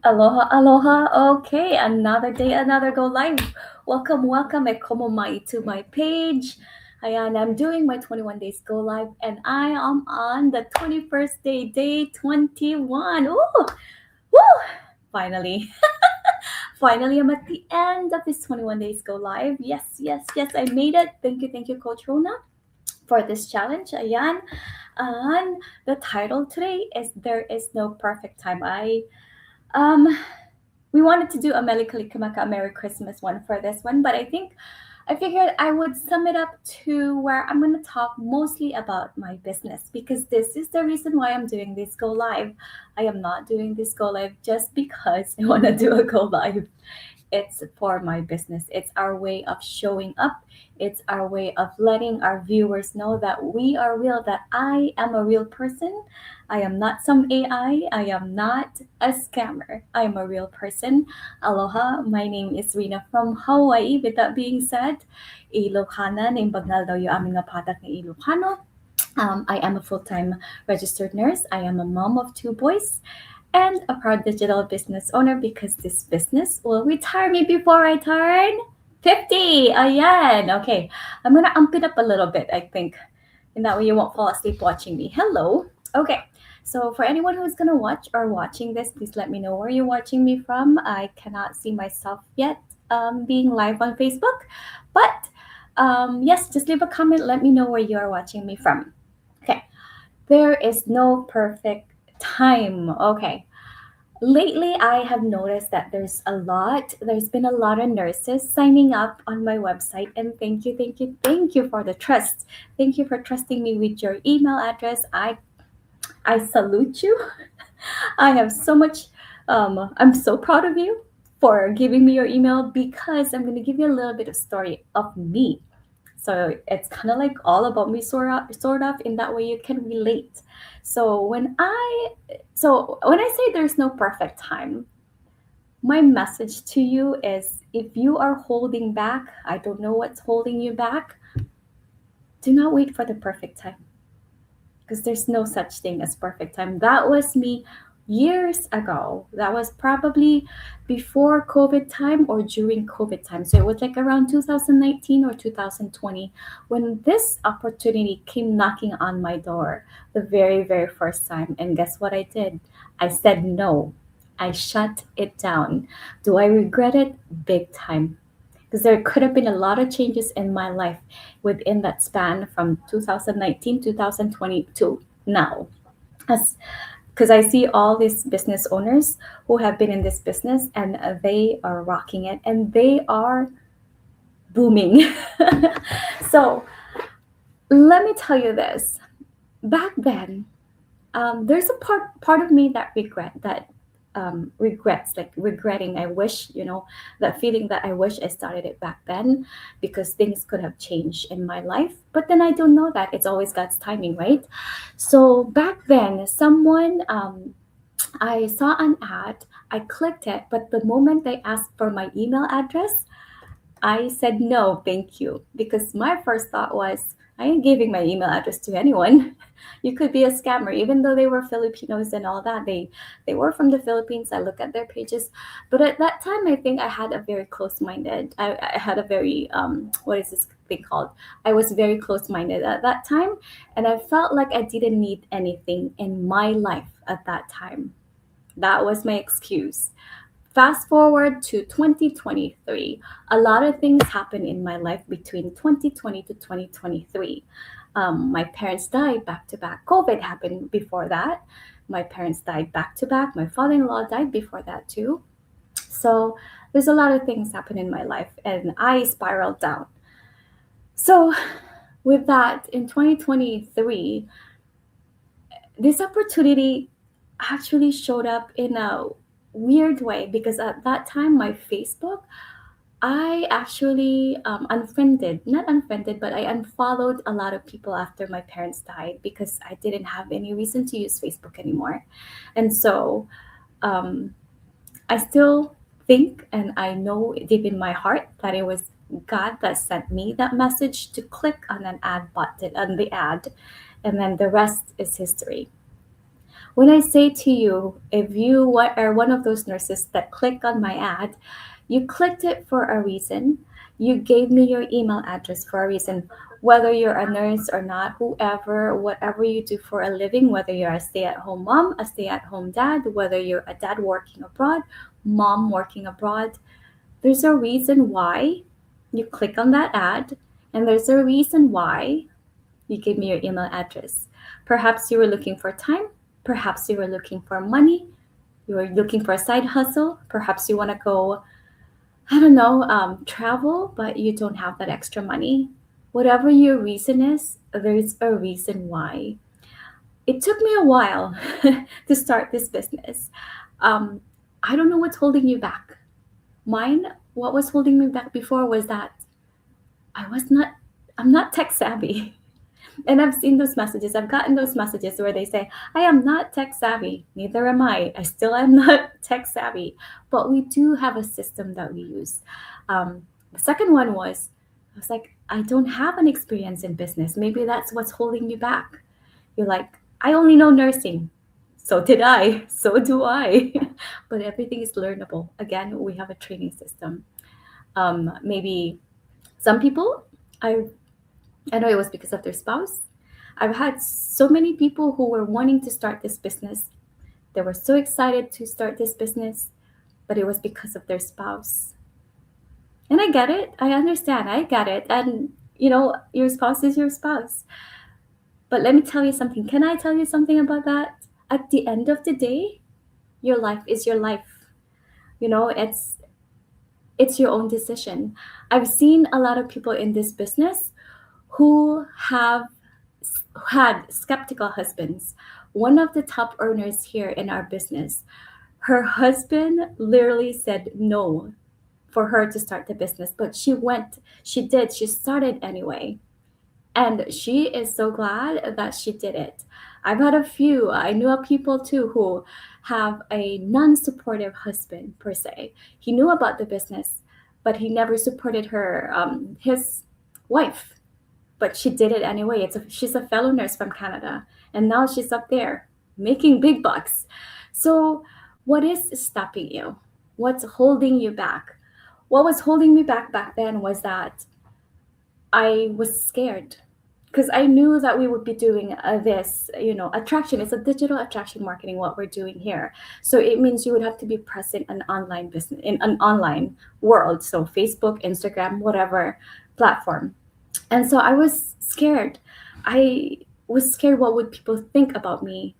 Aloha, aloha. Okay, another day, another go live. Welcome, welcome, Ekomo Mai to my page. Ayan, I'm doing my 21 days go live, and I am on the 21st day, day 21. Ooh, woo! Finally, finally, I'm at the end of this 21 days go live. Yes, yes, yes, I made it. Thank you, Coach Rona, for this challenge. Ayan, and the title today is There Is No Perfect Time. Um we wanted to do a Melikali Kamaka Merry Christmas one for this one, but I figured I would sum it up to where I'm going to talk mostly about my business because this is the reason why I'm doing this go live. I am not doing this go live just because I want to do a go live. It's for my business. It's our way of showing up. It's our way of letting our viewers know that we are real, that I am a real person. I am not some AI. I am not a scammer. I am a real person. Aloha, my name is Rina from Hawaii. With that being said, Ilocana, name bagnal daw yung aming nga patak ng Ilocano. I am a full time registered nurse. I am a mom of two boys and a proud digital business owner because this business will retire me before I turn 50. Ayan. Okay. I'm going to amp it up a little bit, I think. And that way you won't fall asleep watching me. Hello. Okay. So for anyone who's going to watch or watching this, please let me know where you're watching me from. I cannot see myself yet being live on Facebook. But yes, just leave a comment. Let me know where you are watching me from. Okay. There is no perfect time. Okay. Lately, I have noticed that there's been a lot of nurses signing up on my website. And thank you for the trust. Thank you for trusting me with your email address. I salute you. I have so much, I'm so proud of you for giving me your email because I'm going to give you a little bit of story of me. So it's kind of like all about me, sort of. In that way, you can relate. So when I say there's no perfect time, my message to you is if you are holding back, I don't know what's holding you back. Do not wait for the perfect time because there's no such thing as perfect time. That was me years ago. That was probably before COVID time or during COVID time. So it was like around 2019 or 2020 when this opportunity came knocking on my door the very, very first time. And guess what I did? I said no. I shut it down. Do I regret it? Big time because there could have been a lot of changes in my life within that span from 2019 2020 to now, as because I see all these business owners who have been in this business and they are rocking it and they are booming. So let me tell you this, back then there's a part of me that regrets, like regretting. I wish, that feeling that I wish I started it back then because things could have changed in my life. But then I don't know that. It's always God's timing, right? So back then, I saw an ad, I clicked it, but the moment they asked for my email address, I said no, thank you. Because my first thought was, I ain't giving my email address to anyone. You could be a scammer, even though they were Filipinos and all that. They were from the Philippines. I look at their pages, but at that time, I think I had a very close-minded. I had a very what is this thing called? I was very close-minded at that time, and I felt like I didn't need anything in my life at that time. That was my excuse. Fast forward to 2023, a lot of things happened in my life between 2020 to 2023. My parents died back to back. COVID happened before that. My parents died back to back. My father in law died before that too. So there's a lot of things happen in my life, and I spiraled down. So, with that, in 2023, this opportunity actually showed up in a weird way because at that time my Facebook, I actually unfriended, not unfriended, but I unfollowed a lot of people after my parents died because I didn't have any reason to use Facebook anymore. And so um, I still think and I know deep in my heart that it was God that sent me that message to click on an ad button on the ad, and then the rest is history. When I say to you, if you are one of those nurses that click on my ad, you clicked it for a reason. You gave me your email address for a reason. Whether you're a nurse or not, whoever, whatever you do for a living, whether you're a stay at home mom, a stay at home dad, whether you're a dad working abroad, mom working abroad, there's a reason why you click on that ad, and there's a reason why you gave me your email address. Perhaps you were looking for time. Perhaps you were looking for money. You were looking for a side hustle. Perhaps you want to go, I don't know, travel, but you don't have that extra money. Whatever your reason is, there's a reason why. It took me a while to start this business. Um, I don't know what's holding you back. Mine, what was holding me back before was that I was not, I'm not tech savvy. And I've seen those messages. I've gotten those messages where they say, I am not tech savvy. Neither am I. I still am not tech savvy. But we do have a system that we use. The second one was, I was like, I don't have an experience in business. Maybe that's what's holding you back. You're like, I only know nursing. So did I. So do I. But everything is learnable. Again, we have a training system. Maybe some people, I know it was because of their spouse. I've had so many people who were wanting to start this business. They were so excited to start this business, but it was because of their spouse. And I get it. I understand. I get it. And, your spouse is your spouse. But let me tell you something. Can I tell you something about that? At the end of the day, your life is your life. It's your own decision. I've seen a lot of people in this business who have had skeptical husbands. One of the top earners here in our business, her husband literally said no for her to start the business, but she started anyway. And she is so glad that she did it. I've had a few, I knew of people too who have a non supportive husband, per se. He knew about the business, but he never supported his wife, but she did it anyway. She's a fellow nurse from Canada, and now she's up there making big bucks. So, what is stopping you? What's holding you back? What was holding me back then was that I was scared because I knew that we would be doing this, attraction. It's a digital attraction marketing, what we're doing here. So it means you would have to be present in online business, in an online world. So Facebook, Instagram, whatever platform. And so I was scared. I was scared what would people think about me,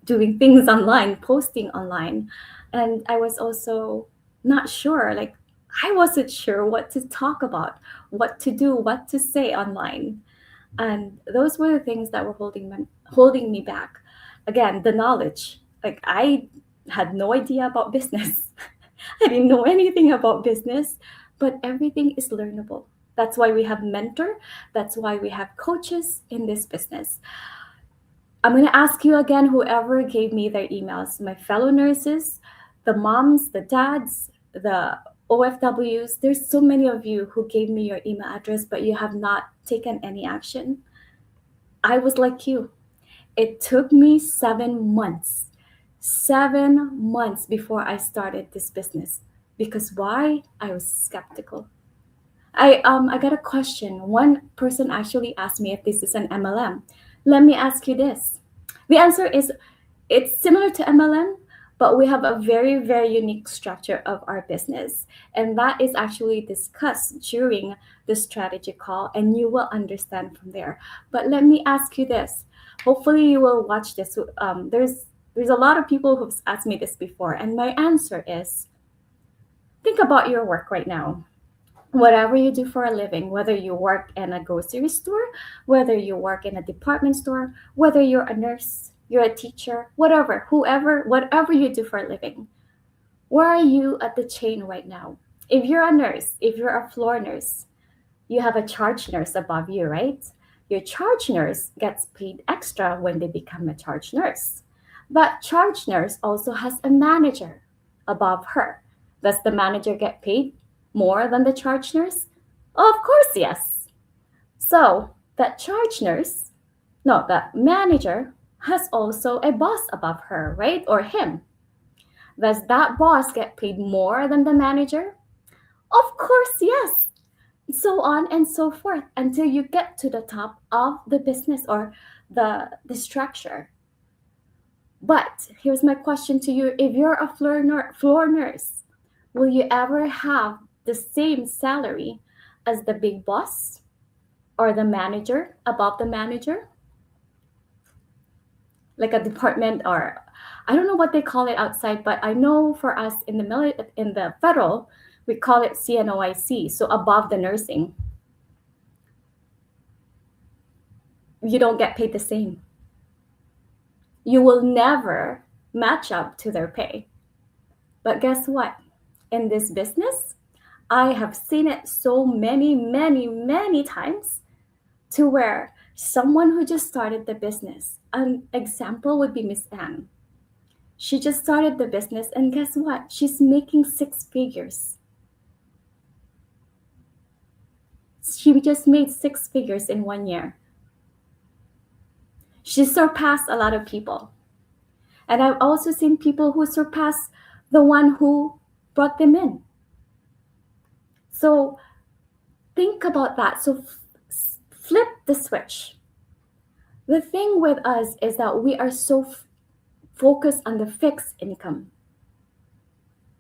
doing things online, posting online. And I was also not sure, like I wasn't sure what to talk about, what to do, what to say online. And those were the things that were holding me back. Again, the knowledge. Like I had no idea about business. I didn't know anything about business, but everything is learnable. That's why we have mentor. That's why we have coaches in this business. I'm going to ask you again, whoever gave me their emails, my fellow nurses, the moms, the dads, the OFWs, there's so many of you who gave me your email address, but you have not taken any action. I was like you. It took me 7 months before I started this business. Because why? I was skeptical. I got a question. One person actually asked me if this is an MLM. Let me ask you this. The answer is it's similar to MLM, but we have a very, very unique structure of our business. And that is actually discussed during the strategy call, and you will understand from there. But let me ask you this. Hopefully you will watch this. There's a lot of people who've asked me this before, and my answer is think about your work right now. Whatever you do for a living, whether you work in a grocery store, whether you work in a department store, whether you're a nurse, you're a teacher, whatever you do for a living, where are you at the chain right now? If you're a nurse, if you're a floor nurse, you have a charge nurse above you, right? Your charge nurse gets paid extra when they become a charge nurse. But charge nurse also has a manager above her. Does the manager get paid more than the charge nurse? Of course, yes. So that manager has also a boss above her, right? Or him. Does that boss get paid more than the manager? Of course, yes. So on and so forth until you get to the top of the business or the structure. But here's my question to you. If you're a floor nurse, will you ever have the same salary as the big boss or the manager above the manager? Like a department, or I don't know what they call it outside, but I know for us in in the federal, we call it CNOIC, so above the nursing. You don't get paid the same. You will never match up to their pay. But guess what? In this business, I have seen it so many, many, many times to where someone who just started the business, an example would be Miss Anne. She just started the business, and guess what? She's making six figures. She just made six figures in 1 year. She surpassed a lot of people. And I've also seen people who surpass the one who brought them in. So think about that. So flip the switch. The thing with us is that we are so focused on the fixed income.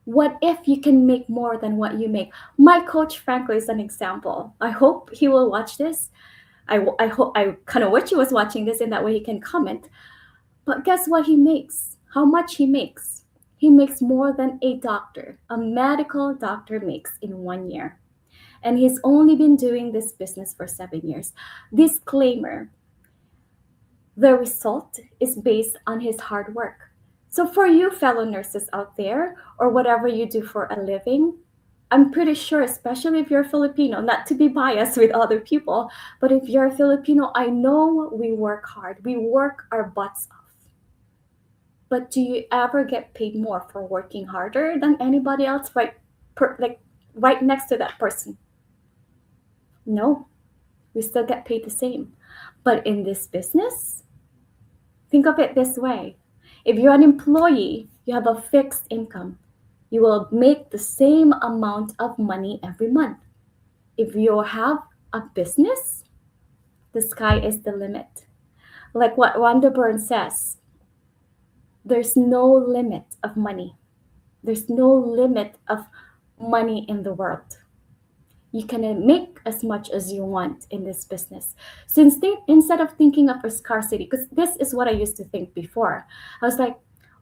What if you can make more than what you make? My coach, Franco, is an example. I hope he will watch this. I hope, I kind of wish he was watching this, in that way he can comment. But guess what he makes? How much he makes? He makes more than a medical doctor makes in 1 year. And he's only been doing this business for 7 years. Disclaimer, the result is based on his hard work. So for you fellow nurses out there, or whatever you do for a living, I'm pretty sure, especially if you're Filipino, not to be biased with other people, but if you're a Filipino, I know we work hard. We work our butts off. But do you ever get paid more for working harder than anybody else, right next to that person? No, we still get paid the same. But in this business, think of it this way. If you're an employee, you have a fixed income. You will make the same amount of money every month. If you have a business, the sky is the limit. Like what Rhonda Byrne says, there's no limit of money. There's no limit of money in the world. You can make as much as you want in this business. So instead of thinking of a scarcity, because this is what I used to think before. I was like,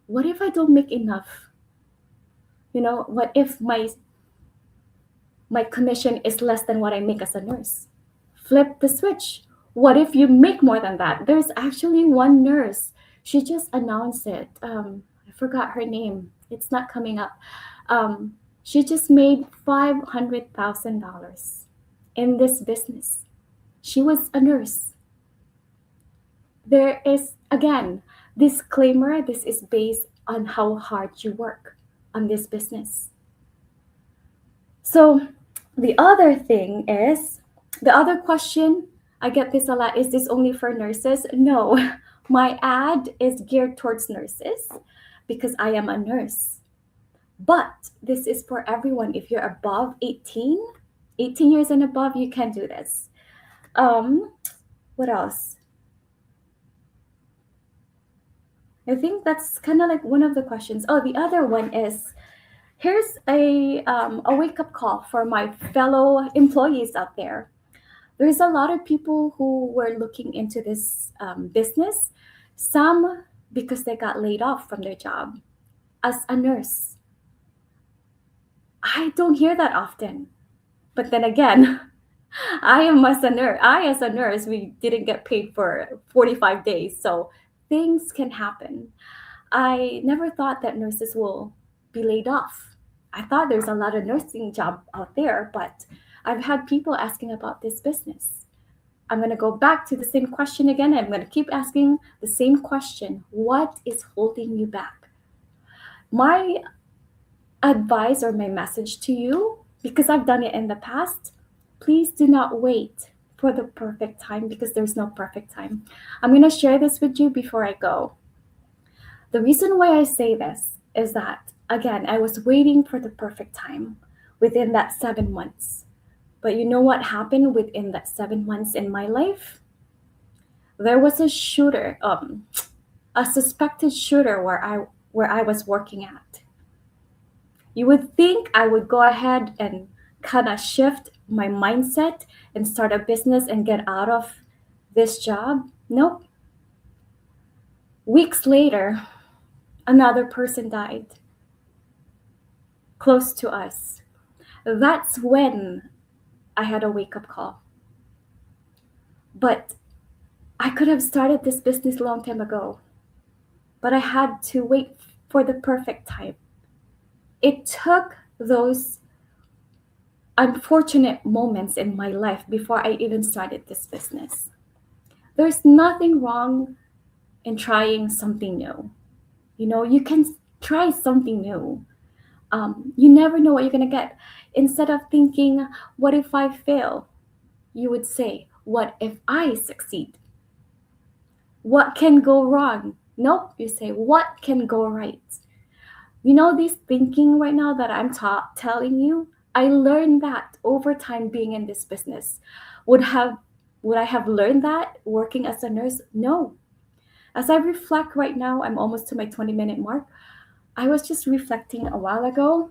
what if I don't make enough? What if my commission is less than what I make as a nurse? Flip the switch. What if you make more than that? There's actually one nurse. She just announced it. I forgot her name. It's not coming up. She just made $500,000 in this business. She was a nurse. There is, again, disclaimer, this is based on how hard you work on this business. So the other thing is, the other question, I get this a lot, is this only for nurses? No, my ad is geared towards nurses because I am a nurse. But this is for everyone. If you're above 18 years and above, you can do this. What else? I think that's kind of like one of the questions. Oh, the other one is, here's a wake-up call for my fellow employees out there. There's a lot of people who were looking into this business, some because they got laid off from their job. As a nurse, I don't hear that often. But then again, I, as a nurse, we didn't get paid for 45 days. So things can happen. I never thought that nurses will be laid off. I thought there's a lot of nursing job out there, but I've had people asking about this business. I'm going to go back to the same question again. I'm going to keep asking the same question. What is holding you back? My my message to you, because I've done it in the past, please do not wait for the perfect time because there's no perfect time. I'm going to share this with you before I go. The reason why I say this is that, again, I was waiting for the perfect time within that 7 months. But you know what happened within that 7 months in my life? There was a shooter, a suspected shooter where I was working at. You would think I would go ahead and kind of shift my mindset and start a business and get out of this job. Nope. Weeks later, another person died close to us. That's when I had a wake up call. But I could have started this business a long time ago, but I had to wait for the perfect time. It took those unfortunate moments in my life before I even started this business. There's nothing wrong in trying something new. You can try something new. You never know what you're going to get. Instead of thinking, what if I fail? You would say, what if I succeed? What can go wrong? Nope, you say, what can go right? This thinking right now that I'm telling you, I learned that over time being in this business. Would I have learned that working as a nurse? No. As I reflect right now, I'm almost to my 20-minute mark. I was just reflecting a while ago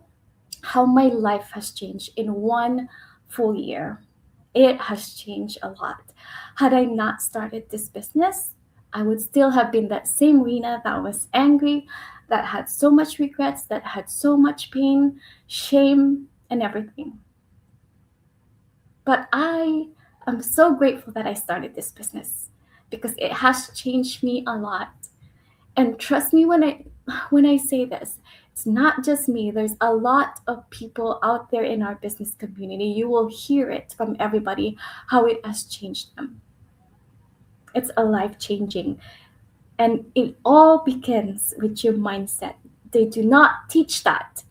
how my life has changed in one full year. It has changed a lot. Had I not started this business, I would still have been that same Rena that was angry, that had so much regrets, that had so much pain, shame, and everything. But I am so grateful that I started this business because it has changed me a lot. And trust me when I say this, it's not just me. There's a lot of people out there in our business community. You will hear it from everybody how it has changed them. It's a life changing. And it all begins with your mindset. They do not teach that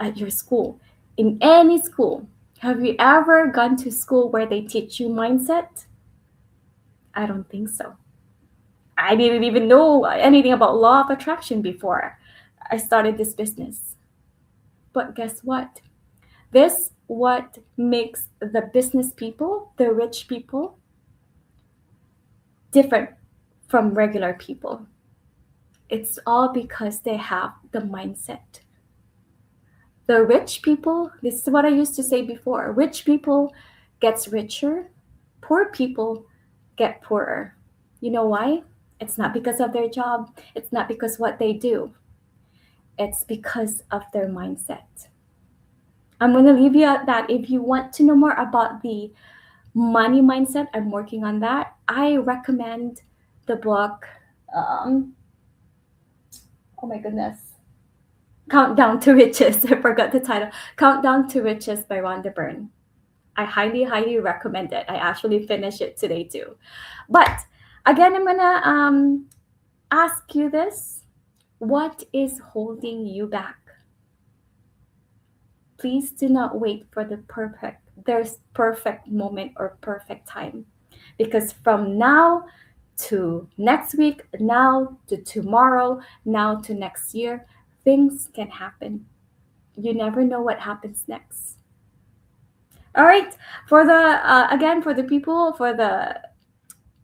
at your school. In any school, have you ever gone to school where they teach you mindset? I don't think so. I didn't even know anything about law of attraction before I started this business. But guess what? This what makes the business people, the rich people, different from regular people. It's all because they have the mindset. The rich people, this is what I used to say before, rich people gets richer, poor people get poorer. You know why? It's not because of their job, it's not because what they do. It's because of their mindset. I'm going to leave you at that. If you want to know more about the money mindset, I'm working on that. I recommend the book, oh my goodness, Countdown to Riches. I forgot the title. Countdown to Riches by Rhonda Byrne. I highly, highly recommend it. I actually finished it today too. But again, I'm going to ask you this. What is holding you back? Please do not wait for there's perfect moment or perfect time. Because from now to next week, now to tomorrow, now to next year, things can happen. You never know what happens next. All right. For the people, for the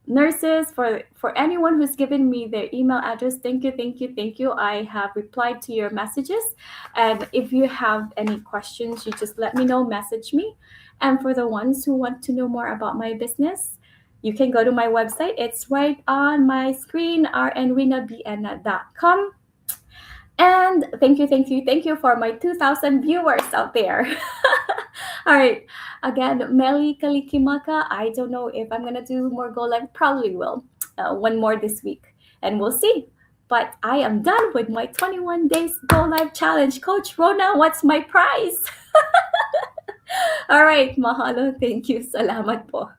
nurses, for anyone who's given me their email address, thank you. I have replied to your messages, and if you have any questions, you just let me know, message me. And for the ones who want to know more about my business, you can go to my website. It's right on my screen, rnrenabn.com. And thank you for my 2,000 viewers out there. All right. Again, Meli Kalikimaka. I don't know if I'm going to do more Go Live. Probably will. One more this week. And we'll see. But I am done with my 21 days Go Live challenge. Coach Rona, what's my prize? All right. Mahalo. Thank you. Salamat po.